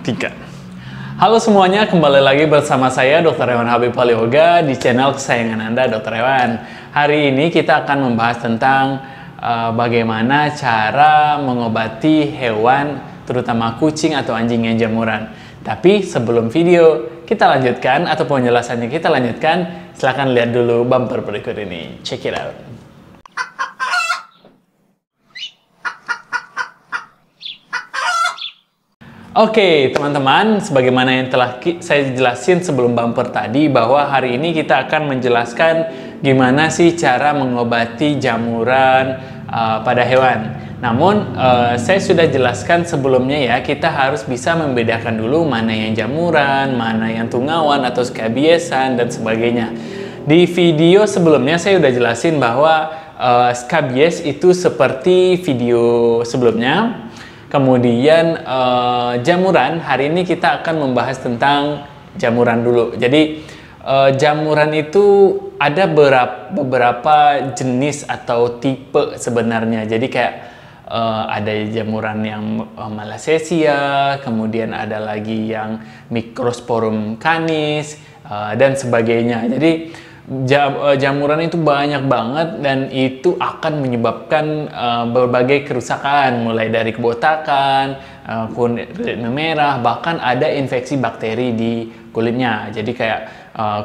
3. Halo semuanya, kembali lagi bersama saya Dr. Hewan Habib Yoga di channel kesayangan Anda, Dr. Hewan. Hari ini kita akan membahas tentang bagaimana cara mengobati hewan, terutama kucing atau anjing yang jamuran. Tapi sebelum video kita lanjutkan atau penjelasannya kita lanjutkan, silahkan lihat dulu bumper berikut ini. Check it out. Oke, teman-teman, sebagaimana yang telah saya jelasin sebelum bumper tadi, bahwa hari ini kita akan menjelaskan gimana sih cara mengobati jamuran pada hewan. Namun, saya sudah jelaskan sebelumnya ya, kita harus bisa membedakan dulu mana yang jamuran, mana yang tungauan atau skabiesan, dan sebagainya. Di video sebelumnya saya sudah jelasin bahwa skabies itu seperti video sebelumnya. Kemudian jamuran, hari ini kita akan membahas tentang jamuran dulu. Jadi jamuran itu ada beberapa jenis atau tipe sebenarnya. Jadi kayak ada jamuran yang Malassezia, kemudian ada lagi yang Microsporum canis dan sebagainya. Jadi jamuran itu banyak banget dan itu akan menyebabkan berbagai kerusakan, mulai dari kebotakan, kulit memerah, bahkan ada infeksi bakteri di kulitnya. Jadi kayak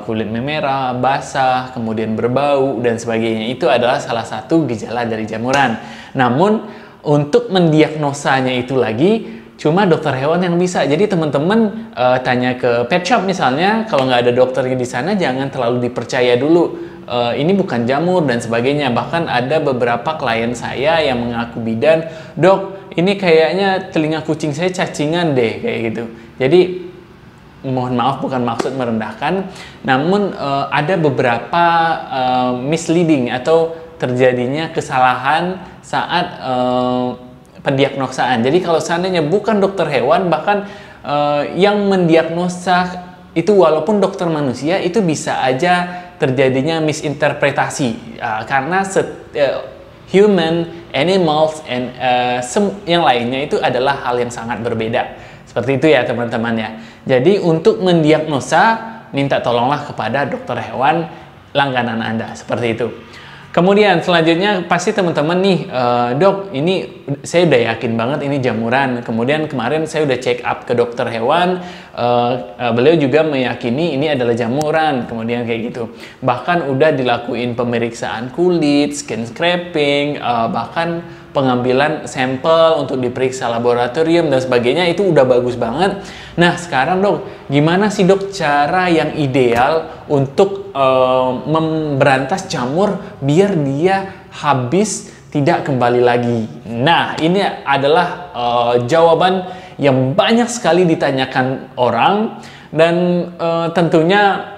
kulit memerah, basah, kemudian berbau dan sebagainya. Itu adalah salah satu gejala dari jamuran. Namun untuk mendiagnosanya itu lagi cuma dokter hewan yang bisa. Jadi teman-teman tanya ke pet shop misalnya, kalau nggak ada dokternya di sana jangan terlalu dipercaya dulu. Ini bukan jamur dan sebagainya. Bahkan ada beberapa klien saya yang mengaku bidan, dok, ini kayaknya telinga kucing saya cacingan deh, kayak gitu. Jadi mohon maaf, bukan maksud merendahkan, namun ada beberapa misleading atau terjadinya kesalahan saat pendiagnosaan. Jadi kalau seandainya bukan dokter hewan, bahkan yang mendiagnosa itu walaupun dokter manusia, itu bisa aja terjadinya misinterpretasi karena human, animals, and yang lainnya itu adalah hal yang sangat berbeda. Seperti itu ya teman-teman ya. Jadi untuk mendiagnosa, minta tolonglah kepada dokter hewan langganan Anda, seperti itu. Kemudian selanjutnya pasti teman-teman nih, dok, ini saya udah yakin banget ini jamuran. Kemudian kemarin saya udah check up ke dokter hewan, beliau juga meyakini ini adalah jamuran. Kemudian kayak gitu. Bahkan udah dilakuin pemeriksaan kulit, skin scraping, bahkan pengambilan sampel untuk diperiksa laboratorium dan sebagainya, itu udah bagus banget. Nah sekarang dok, gimana sih dok cara yang ideal untuk memberantas jamur biar dia habis tidak kembali lagi? Nah ini adalah jawaban yang banyak sekali ditanyakan orang dan tentunya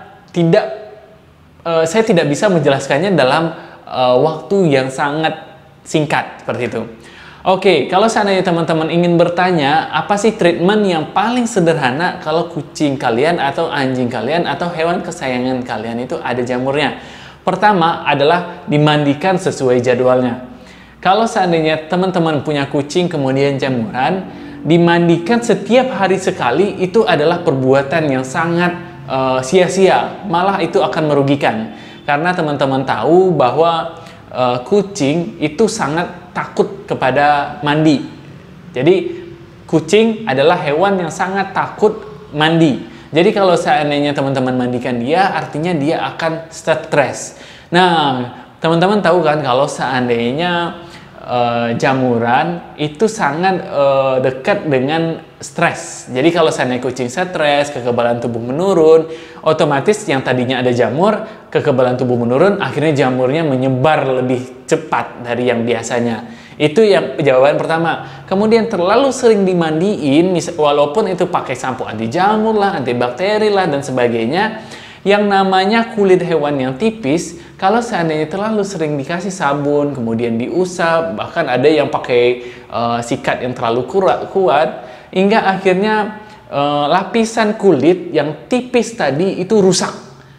saya tidak bisa menjelaskannya dalam waktu yang sangat singkat seperti itu. Oke, kalau seandainya teman-teman ingin bertanya apa sih treatment yang paling sederhana kalau kucing kalian atau anjing kalian atau hewan kesayangan kalian itu ada jamurnya, pertama adalah dimandikan sesuai jadwalnya. Kalau seandainya teman-teman punya kucing kemudian jamuran, dimandikan setiap hari sekali itu adalah perbuatan yang sangat sia-sia, malah itu akan merugikan karena teman-teman tahu bahwa kucing itu sangat takut kepada mandi. Jadi kucing adalah hewan yang sangat takut mandi. Jadi kalau seandainya teman-teman mandikan dia, artinya dia akan stres. Nah, teman-teman tahu kan kalau seandainya jamuran itu sangat dekat dengan stres. Jadi kalau seandainya kucing stres, kekebalan tubuh menurun, otomatis yang tadinya ada jamur, kekebalan tubuh menurun, akhirnya jamurnya menyebar lebih cepat dari yang biasanya. Itu yang jawaban pertama. Kemudian terlalu sering dimandiin, walaupun itu pakai sampo anti jamur lah, antibakteri lah, dan sebagainya, yang namanya kulit hewan yang tipis, kalau seandainya terlalu sering dikasih sabun, kemudian diusap, bahkan ada yang pakai sikat yang terlalu kuat, hingga akhirnya lapisan kulit yang tipis tadi itu rusak.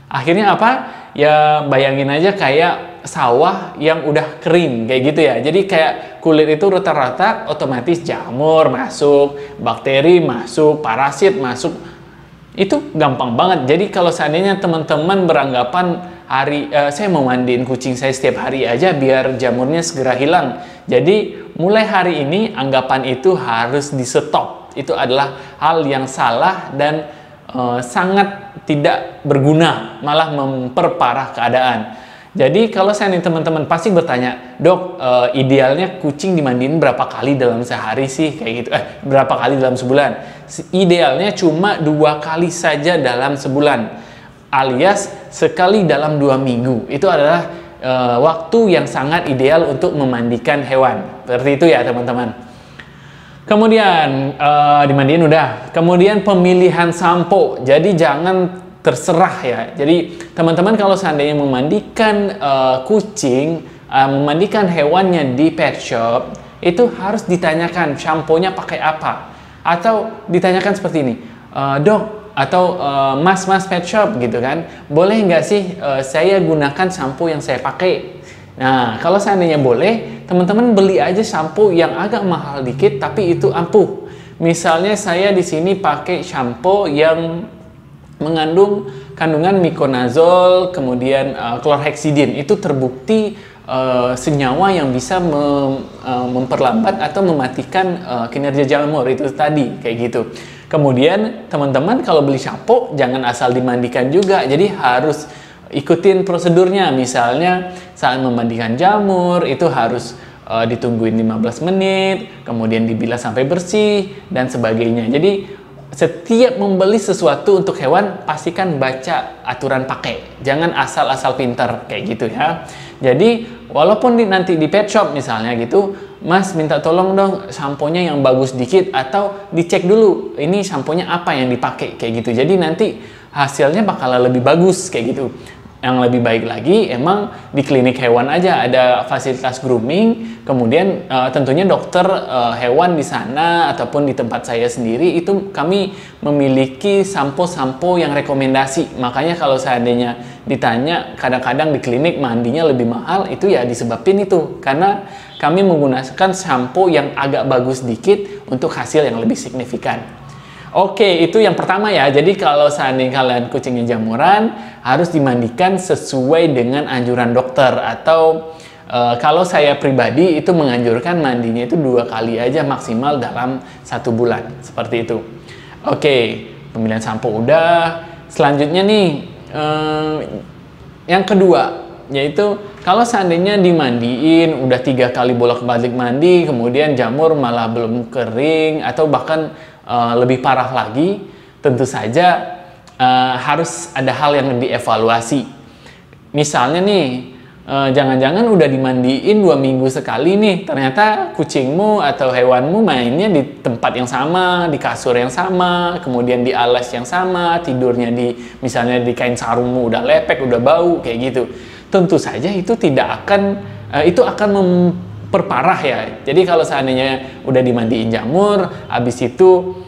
Akhirnya apa? Ya bayangin aja kayak sawah yang udah kering kayak gitu ya. Jadi kayak kulit itu rata-rata otomatis jamur masuk, bakteri masuk, parasit masuk. Itu gampang banget. Jadi kalau seandainya teman-teman beranggapan saya mau mandiin kucing saya setiap hari aja biar jamurnya segera hilang. Jadi mulai hari ini anggapan itu harus di stop. Itu adalah hal yang salah dan sangat tidak berguna, malah memperparah keadaan. Jadi kalau saya nih teman-teman pasti bertanya, dok, idealnya kucing dimandiin berapa kali dalam sehari sih kayak gitu? Berapa kali dalam sebulan? Idealnya cuma 2 kali saja dalam sebulan, alias sekali dalam 2 minggu. Itu adalah waktu yang sangat ideal untuk memandikan hewan. Seperti itu ya teman-teman. Kemudian dimandiin udah. Kemudian pemilihan sampo. Jadi jangan terserah ya. Jadi teman-teman kalau seandainya memandikan kucing, memandikan hewannya di pet shop, itu harus ditanyakan samponya pakai apa. Atau ditanyakan seperti ini, dok atau mas-mas pet shop gitu kan, boleh nggak sih saya gunakan sampo yang saya pakai? Nah, kalau seandainya boleh, teman-teman beli aja sampo yang agak mahal dikit tapi itu ampuh. Misalnya saya di sini pakai sampo yang mengandung kandungan miconazole, kemudian chlorhexidin. Itu terbukti senyawa yang bisa memperlambat atau mematikan kinerja jamur itu tadi, kayak gitu. Kemudian teman-teman kalau beli sampo jangan asal dimandikan juga, jadi harus ikutin prosedurnya. Misalnya saat memandikan jamur itu harus ditungguin 15 menit, kemudian dibilas sampai bersih dan sebagainya. Jadi setiap membeli sesuatu untuk hewan, pastikan baca aturan pakai. Jangan asal-asal pinter, kayak gitu ya. Jadi, walaupun nanti di pet shop misalnya gitu, Mas minta tolong dong samponya yang bagus dikit, atau dicek dulu, ini samponya apa yang dipakai, kayak gitu. Jadi nanti hasilnya bakalan lebih bagus, kayak gitu. Yang lebih baik lagi, emang di klinik hewan aja ada fasilitas grooming, kemudian tentunya dokter hewan di sana ataupun di tempat saya sendiri itu kami memiliki sampo-sampo yang rekomendasi. Makanya kalau seandainya ditanya kadang-kadang di klinik mandinya lebih mahal, itu ya disebabin itu karena kami menggunakan sampo yang agak bagus dikit untuk hasil yang lebih signifikan. Oke, itu yang pertama ya. Jadi kalau seandainya kalian kucingnya jamuran, harus dimandikan sesuai dengan anjuran dokter. Atau kalau saya pribadi itu menganjurkan mandinya itu 2 kali aja maksimal dalam 1 bulan. Seperti itu. Oke, pemilihan sampo udah. Selanjutnya nih, yang kedua, yaitu kalau seandainya dimandiin udah 3 kali bolak-balik mandi, kemudian jamur malah belum kering atau bahkan lebih parah lagi, tentu saja harus ada hal yang dievaluasi. Misalnya nih, jangan-jangan udah dimandiin 2 minggu sekali nih, ternyata kucingmu atau hewanmu mainnya di tempat yang sama, di kasur yang sama, kemudian di alas yang sama, tidurnya misalnya di kain sarungmu udah lepek, udah bau, kayak gitu. Tentu saja itu itu akan memperparah ya. Jadi kalau seandainya udah dimandiin jamur, habis itu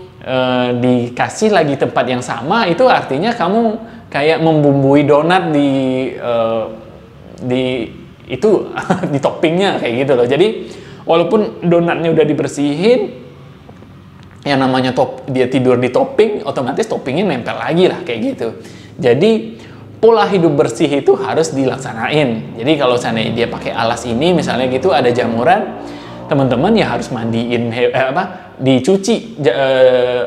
dikasih lagi tempat yang sama, itu artinya kamu kayak membumbui donat di toppingnya kayak gitu loh. Jadi walaupun donatnya udah dibersihin, yang namanya dia tidur di topping, otomatis toppingnya nempel lagi lah kayak gitu. Jadi pola hidup bersih itu harus dilaksanain. Jadi kalau seandainya dia pakai alas ini misalnya gitu ada jamuran, teman-teman ya harus mandiin dicuci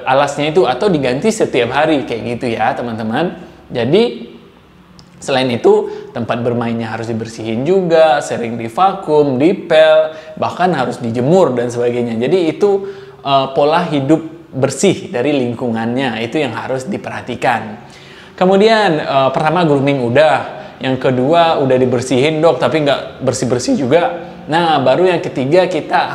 alasnya itu atau diganti setiap hari kayak gitu ya teman-teman. Jadi selain itu tempat bermainnya harus dibersihin juga, sering divakum, dipel, bahkan harus dijemur dan sebagainya. Jadi itu pola hidup bersih dari lingkungannya itu yang harus diperhatikan. Kemudian pertama grooming udah, yang kedua udah dibersihin dok, tapi nggak bersih-bersih juga. Nah baru yang ketiga kita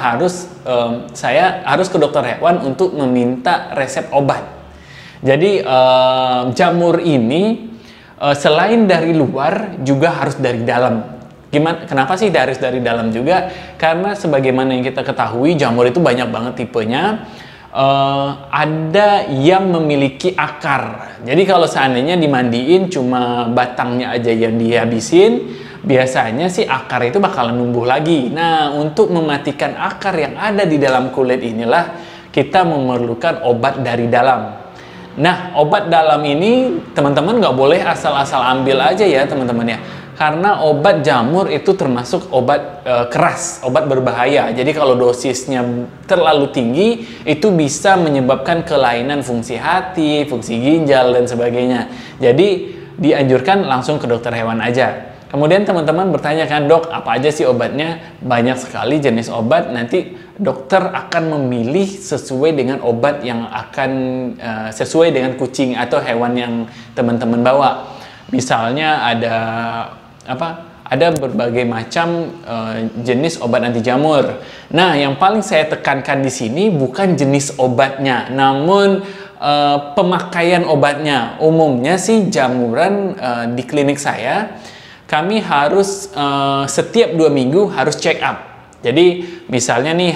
saya harus ke dokter hewan untuk meminta resep obat. Jadi jamur ini selain dari luar juga harus dari dalam. Kenapa sih harus dari dalam juga? Karena sebagaimana yang kita ketahui jamur itu banyak banget tipenya. Ada yang memiliki akar. Jadi kalau seandainya dimandiin cuma batangnya aja yang dihabisin, biasanya sih akar itu bakalan numbuh lagi. Nah, untuk mematikan akar yang ada di dalam kulit inilah kita memerlukan obat dari dalam. Nah, obat dalam ini teman-teman nggak boleh asal-asal ambil aja ya teman-teman ya. Karena obat jamur itu termasuk obat keras, obat berbahaya. Jadi kalau dosisnya terlalu tinggi, itu bisa menyebabkan kelainan fungsi hati, fungsi ginjal, dan sebagainya. Jadi dianjurkan langsung ke dokter hewan aja. Kemudian teman-teman bertanya kan, dok, apa aja sih obatnya? Banyak sekali jenis obat, nanti dokter akan memilih sesuai dengan obat yang akan sesuai dengan kucing atau hewan yang teman-teman bawa. Misalnya ada berbagai macam jenis obat anti jamur. Nah, yang paling saya tekankan di sini bukan jenis obatnya, namun pemakaian obatnya. Umumnya sih jamuran di klinik saya, kami harus setiap 2 minggu harus check up. Jadi misalnya nih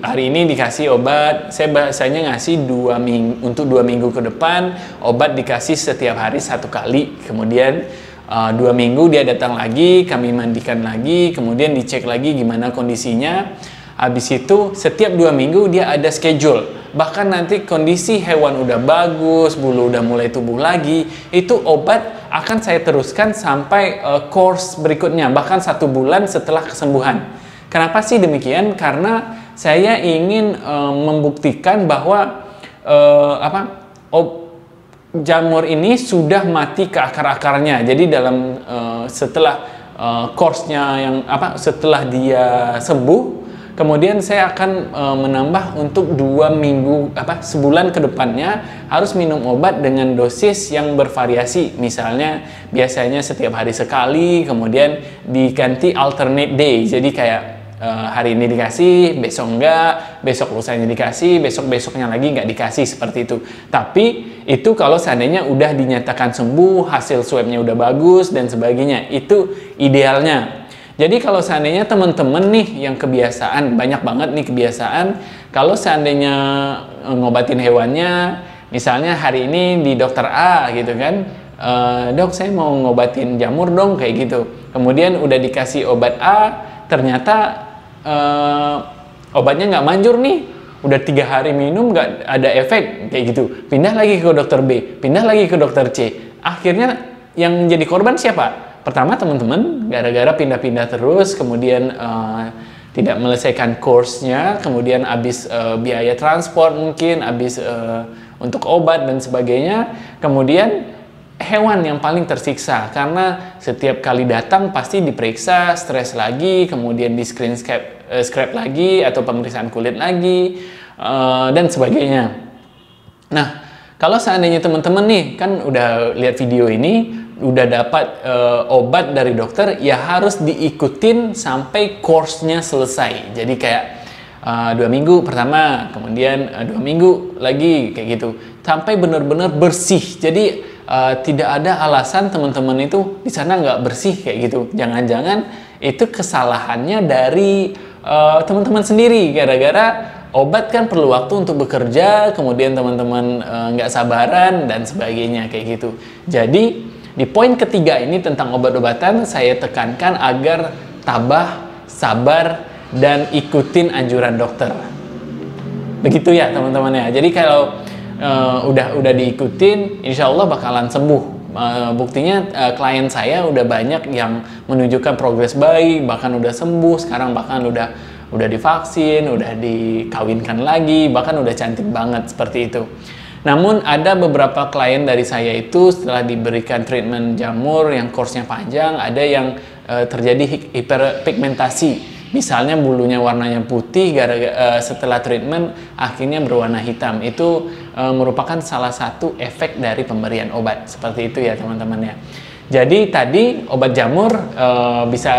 hari ini dikasih obat, saya biasanya ngasih 2 minggu, untuk 2 minggu ke depan obat dikasih setiap hari 1 kali. Kemudian 2 minggu dia datang lagi, kami mandikan lagi, kemudian dicek lagi gimana kondisinya. Habis itu setiap 2 minggu dia ada schedule. Bahkan nanti kondisi hewan udah bagus, bulu udah mulai tumbuh lagi, itu obat akan saya teruskan sampai course berikutnya, bahkan 1 bulan setelah kesembuhan. Kenapa sih demikian? Karena saya ingin membuktikan bahwa jamur ini sudah mati ke akar-akarnya. Jadi dalam setelah course-nya setelah dia sembuh, kemudian saya akan menambah untuk 2 minggu, sebulan ke depannya harus minum obat dengan dosis yang bervariasi. Misalnya biasanya setiap hari sekali, kemudian diganti alternate day. Jadi kayak hari ini dikasih, besok enggak, besok lusanya dikasih, besok-besoknya lagi enggak dikasih, seperti itu. Tapi itu kalau seandainya udah dinyatakan sembuh, hasil swabnya udah bagus dan sebagainya, itu idealnya. Jadi kalau seandainya teman-teman nih yang kebiasaan, banyak banget nih kebiasaan, kalau seandainya ngobatin hewannya, misalnya hari ini di dokter A gitu kan, dok saya mau ngobatin jamur dong, kayak gitu. Kemudian udah dikasih obat A, ternyata obatnya nggak manjur nih, udah 3 hari minum nggak ada efek, kayak gitu. Pindah lagi ke dokter B, pindah lagi ke dokter C. Akhirnya yang menjadi korban siapa? Pertama teman-teman, gara-gara pindah-pindah terus, kemudian tidak menyelesaikan course-nya, kemudian habis biaya transport mungkin, habis untuk obat dan sebagainya. Kemudian hewan yang paling tersiksa, karena setiap kali datang pasti diperiksa, stres lagi, kemudian di scrap lagi, atau pemeriksaan kulit lagi, dan sebagainya. Nah, kalau seandainya teman-teman nih, kan udah lihat video ini, udah dapat obat dari dokter, ya harus diikutin sampai course-nya selesai. Jadi kayak 2 minggu pertama, kemudian 2 minggu lagi, kayak gitu, sampai benar-benar bersih. Jadi tidak ada alasan teman-teman itu di sana nggak bersih, kayak gitu. Jangan-jangan itu kesalahannya dari teman-teman sendiri, gara-gara obat kan perlu waktu untuk bekerja, kemudian teman-teman nggak sabaran dan sebagainya, kayak gitu. Jadi di poin ketiga ini tentang obat-obatan, saya tekankan agar tabah, sabar, dan ikutin anjuran dokter. Begitu ya teman-teman ya. Jadi kalau udah diikutin, insya Allah bakalan sembuh. Buktinya klien saya udah banyak yang menunjukkan progres baik, bahkan udah sembuh, sekarang bahkan udah divaksin, udah dikawinkan lagi, bahkan udah cantik banget, seperti itu. Namun ada beberapa klien dari saya itu setelah diberikan treatment jamur yang course-nya panjang, ada yang terjadi hiperpigmentasi. Misalnya bulunya warnanya putih, setelah treatment akhirnya berwarna hitam. Itu merupakan salah satu efek dari pemberian obat. Seperti itu ya teman-teman ya. Jadi tadi obat jamur bisa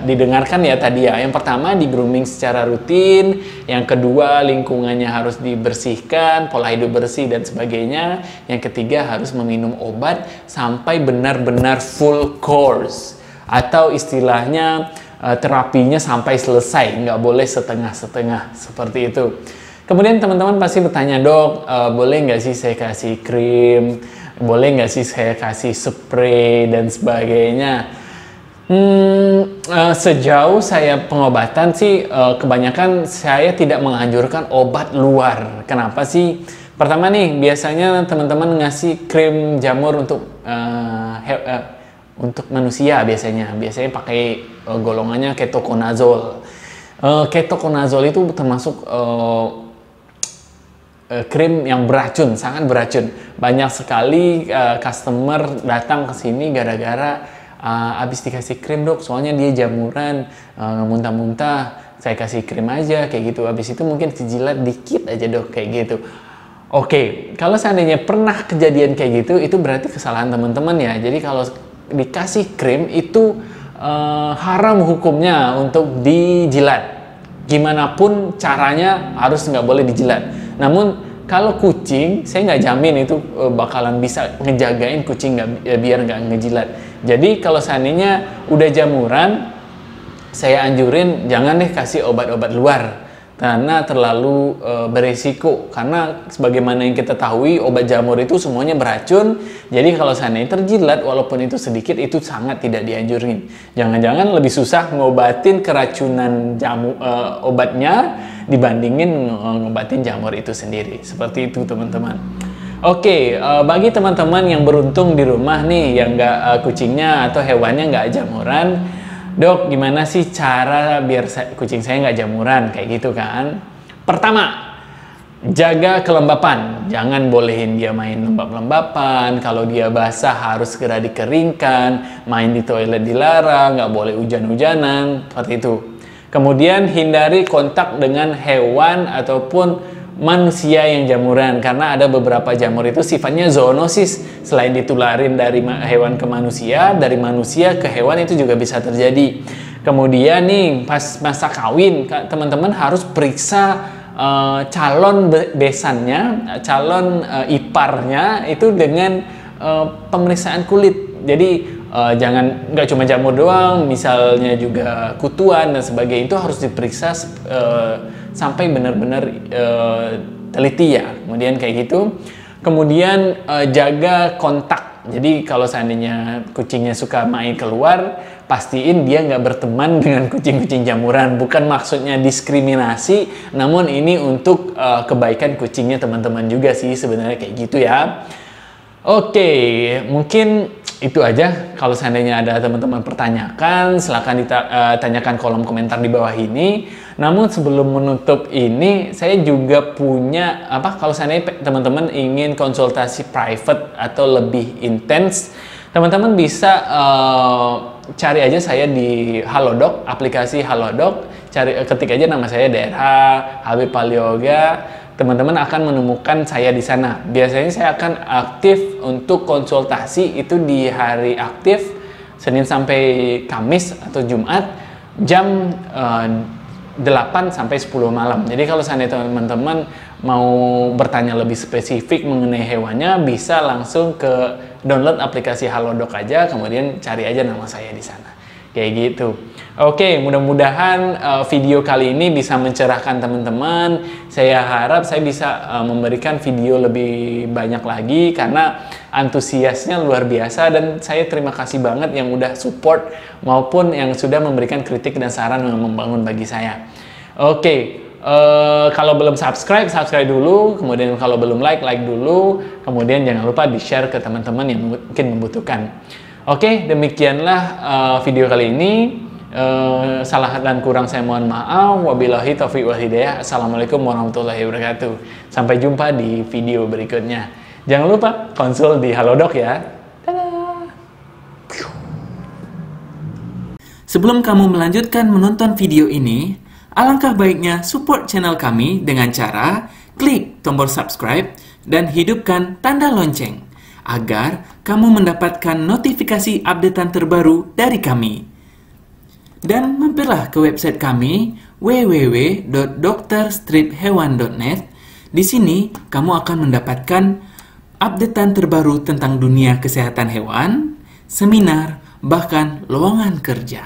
didengarkan ya tadi ya. Yang pertama di grooming secara rutin, yang kedua lingkungannya harus dibersihkan, pola hidup bersih dan sebagainya. Yang ketiga harus meminum obat sampai benar-benar full course, atau istilahnya terapinya sampai selesai, nggak boleh setengah-setengah, seperti itu. Kemudian teman-teman pasti bertanya, dok, boleh nggak sih saya kasih krim boleh nggak sih saya kasih spray dan sebagainya? Sejauh saya pengobatan sih, kebanyakan saya tidak menganjurkan obat luar. Kenapa sih? Pertama nih, biasanya teman-teman ngasih krim jamur untuk manusia biasanya pakai golongannya ketoconazole. Ketoconazole itu termasuk krim yang beracun, sangat beracun. Banyak sekali customer datang ke sini gara-gara habis dikasih krim, dok, soalnya dia jamuran, muntah-muntah, saya kasih krim aja kayak gitu. Habis itu mungkin dijilat dikit aja, dok, kayak gitu. Oke, kalau seandainya pernah kejadian kayak gitu, itu berarti kesalahan teman-teman ya. Jadi kalau dikasih krim itu haram hukumnya untuk dijilat. Gimana pun caranya harus nggak boleh dijilat. Namun kalau kucing, saya nggak jamin itu bakalan bisa ngejagain kucing biar nggak ngejilat. Jadi kalau seandainya udah jamuran, saya anjurin jangan deh kasih obat-obat luar karena terlalu beresiko. Karena sebagaimana yang kita tahu, obat jamur itu semuanya beracun. Jadi kalau seandainya terjilat, walaupun itu sedikit, itu sangat tidak dianjurin. Jangan-jangan lebih susah ngobatin keracunan obatnya dibandingin ngobatin jamur itu sendiri. Seperti itu, teman-teman. Oke, bagi teman-teman yang beruntung di rumah nih, yang nggak kucingnya atau hewannya nggak jamuran, dok, gimana sih cara biar kucing saya nggak jamuran kayak gitu kan? Pertama, jaga kelembapan. Jangan bolehin dia main lembab-lembapan. Kalau dia basah harus segera dikeringkan. Main di toilet dilarang, nggak boleh hujan-hujanan, seperti itu. Kemudian hindari kontak dengan hewan ataupun manusia yang jamuran, karena ada beberapa jamur itu sifatnya zoonosis. Selain ditularin dari hewan ke manusia, dari manusia ke hewan itu juga bisa terjadi. Kemudian nih pas masa kawin, teman-teman harus periksa calon besannya, calon iparnya itu dengan pemeriksaan kulit. Jadi nggak cuma jamur doang, misalnya juga kutuan dan sebagainya, itu harus diperiksa sampai benar-benar teliti ya. Kemudian kayak gitu. Kemudian jaga kontak. Jadi kalau seandainya kucingnya suka main keluar, pastiin dia nggak berteman dengan kucing-kucing jamuran. Bukan maksudnya diskriminasi, namun ini untuk kebaikan kucingnya teman-teman juga sih sebenarnya, kayak gitu ya. Oke, mungkin itu aja. Kalau seandainya ada teman-teman pertanyakan, silahkan ditanyakan kolom komentar di bawah ini. Namun sebelum menutup ini, saya juga punya kalau seandainya teman-teman ingin konsultasi private atau lebih intens, teman-teman bisa cari aja saya di Halodoc, aplikasi Halodoc. Ketik aja nama saya DRH Habib Palyoga. Teman-teman akan menemukan saya di sana. Biasanya saya akan aktif untuk konsultasi itu di hari aktif, Senin sampai Kamis atau Jumat, jam 8 sampai 10 malam. Jadi kalau seandainya teman-teman mau bertanya lebih spesifik mengenai hewannya, bisa langsung ke download aplikasi Halodoc aja, kemudian cari aja nama saya di sana. Kayak gitu. Oke, mudah-mudahan video kali ini bisa mencerahkan teman-teman. Saya harap saya bisa memberikan video lebih banyak lagi karena antusiasnya luar biasa, dan saya terima kasih banget yang udah support maupun yang sudah memberikan kritik dan saran yang membangun bagi saya. Oke, kalau belum subscribe dulu, kemudian kalau belum like dulu, kemudian jangan lupa di-share ke teman-teman yang mungkin membutuhkan. Oke, demikianlah video kali ini. Salah dan kurang saya mohon maaf. Wabillahi taufiq wal hidayah. Assalamualaikum warahmatullahi wabarakatuh. Sampai jumpa di video berikutnya. Jangan lupa konsul di Halodoc ya. Dadah. Sebelum kamu melanjutkan menonton video ini, alangkah baiknya support channel kami dengan cara klik tombol subscribe dan hidupkan tanda lonceng agar kamu mendapatkan notifikasi updatean terbaru dari kami. Dan mampirlah ke website kami www.dokterstriphewan.net. Di sini kamu akan mendapatkan updatean terbaru tentang dunia kesehatan hewan, seminar, bahkan lowongan kerja.